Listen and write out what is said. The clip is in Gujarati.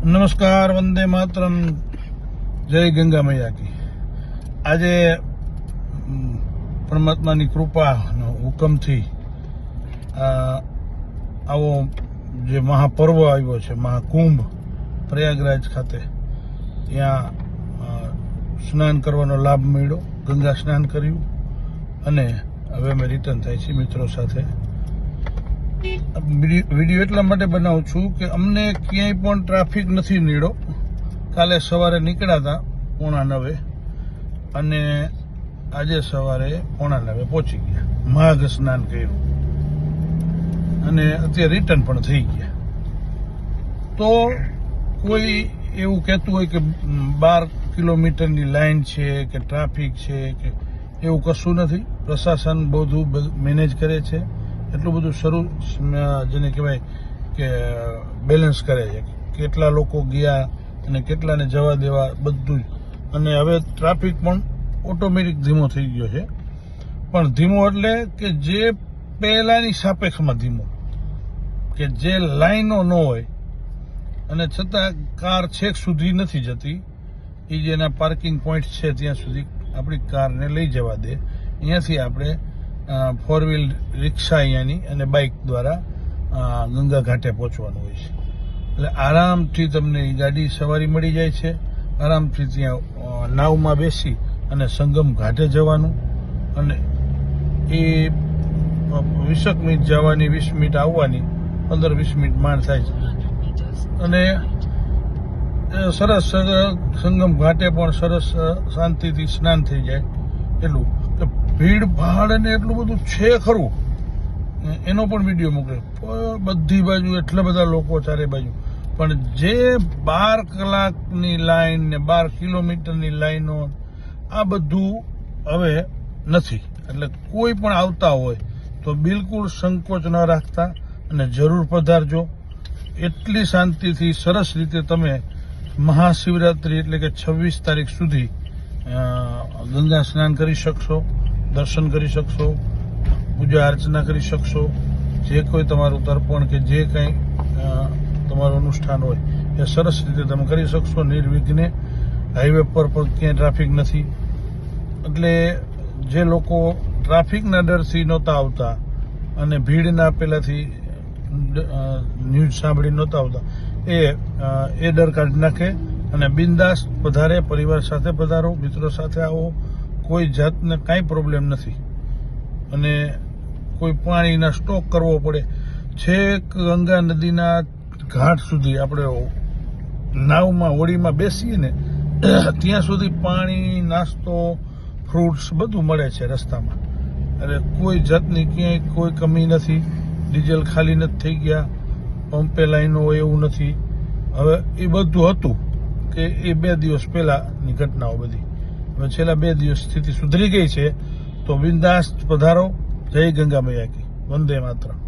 નમસ્કાર, વંદે માતરમ, જય ગંગા મૈયા કી। આજે પરમાત્માની કૃપાનો હુકમથી આવો જે મહાપર્વ આવ્યો છે, મહાકુંભ, પ્રયાગરાજ ખાતે, ત્યાં સ્નાન કરવાનો લાભ મળ્યો, ગંગા સ્નાન કર્યું અને હવે અમે રિટર્ન થાય છે મિત્રો સાથે। વિડીયો એટલા માટે બનાવું છું કે અમને ક્યાંય પણ ટ્રાફિક નથી નીડો। કાલે સવારે નીકળ્યા હતા 8:45 અને આજે સવારે 8:45 પહોંચી ગયા, માઘ સ્નાન કર્યું અને અત્યારે રિટર્ન પણ થઈ ગયા। તો કોઈ એવું કહેતું હોય કે 12 કિલોમીટરની લાઈન છે કે ટ્રાફિક છે કે એવું કશું નથી। પ્રશાસન બધું મેનેજ કરે છે, એટલું બધું શરૂ જેને કહેવાય કે બેલેન્સ કરે છે, કેટલા લોકો ગયા અને કેટલાને જવા દેવા બધું જ। અને હવે ટ્રાફિક પણ ઓટોમેટિક ધીમો થઈ ગયો છે, પણ ધીમો એટલે કે જે પહેલાની સાપેક્ષમાં ધીમો, કે જે લાઈનો ન હોય અને છતાં કાર છેક સુધી નથી જતી, એ જેના પાર્કિંગ પોઈન્ટ છે ત્યાં સુધી આપણી કારને લઈ જવા દે। અહીંયાથી આપણે 4 વ્હીલ રિક્ષા અહીંયાની અને બાઇક દ્વારા ગંગા ઘાટે પહોંચવાનું હોય છે। એટલે આરામથી તમને એ ગાડી સવારી મળી જાય છે, આરામથી ત્યાં નાવમાં બેસી અને સંગમ ઘાટે જવાનું અને એ 20 મિનિટ જવાની, 20 મિનિટ આવવાની, 15-20 મિનિટ માંડ થાય છે અને સરસ સંગમ ઘાટે પણ સરસ શાંતિથી સ્નાન થઈ જાય। એટલું ભીડ ભાડ અને એટલું બધું છે ખરું, એનો પણ વિડીયો મોકલે, બધી બાજુ એટલા બધા લોકો ચારે બાજુ, પણ જે 12 કલાકની લાઈન ને 12 કિલોમીટરની લાઈનો, આ બધું હવે નથી। એટલે કોઈ પણ આવતા હોય તો બિલકુલ સંકોચ ન રાખતા અને જરૂર પધારજો। એટલી શાંતિથી સરસ રીતે તમે મહાશિવરાત્રી એટલે કે 26 તારીખ સુધી ગંગા સ્નાન કરી શકશો, દર્શન કરી શકશો, પૂજા અર્ચના કરી શકશો। જે કોઈ તમારું તર્પણ કે જે કંઈ તમારું અનુષ્ઠાન હોય એ સરસ રીતે તમે કરી શકશો નિર્વિઘ્ને। હાઈવે પર પણ ક્યાંય ટ્રાફિક નથી। એટલે જે લોકો ટ્રાફિકના ડરથી નહોતા આવતા અને ભીડના પહેલાંથી ન્યૂઝ સાંભળી નહોતા આવતા, એ ડર કાઢી નાખે અને બિંદાસ પધારે, પરિવાર સાથે પધારો, મિત્રો સાથે આવો, કોઈ જાતને કાંઈ પ્રોબ્લેમ નથી। અને કોઈ પાણીના સ્ટોક કરવો પડે, છેક ગંગા નદીના ઘાટ સુધી આપણે નાવમાં, હોડીમાં બેસીએ ને ત્યાં સુધી પાણી, નાસ્તો, ફ્રૂટ્સ બધું મળે છે રસ્તામાં। એટલે કોઈ જાતની ક્યાંય કોઈ કમી નથી। ડીઝલ ખાલી નથી થઈ ગયા, પંપે લાઈનો હોય એવું નથી। હવે એ બધું હતું કે એ 2 દિવસ પહેલાની ઘટનાઓ બધી, હવે છેલ્લા 2 દિવસ સ્થિતિ સુધરી ગઈ છે। તો બિંદાસ પધારો। જય ગંગા મૈયા કી, વંદે માતરમ।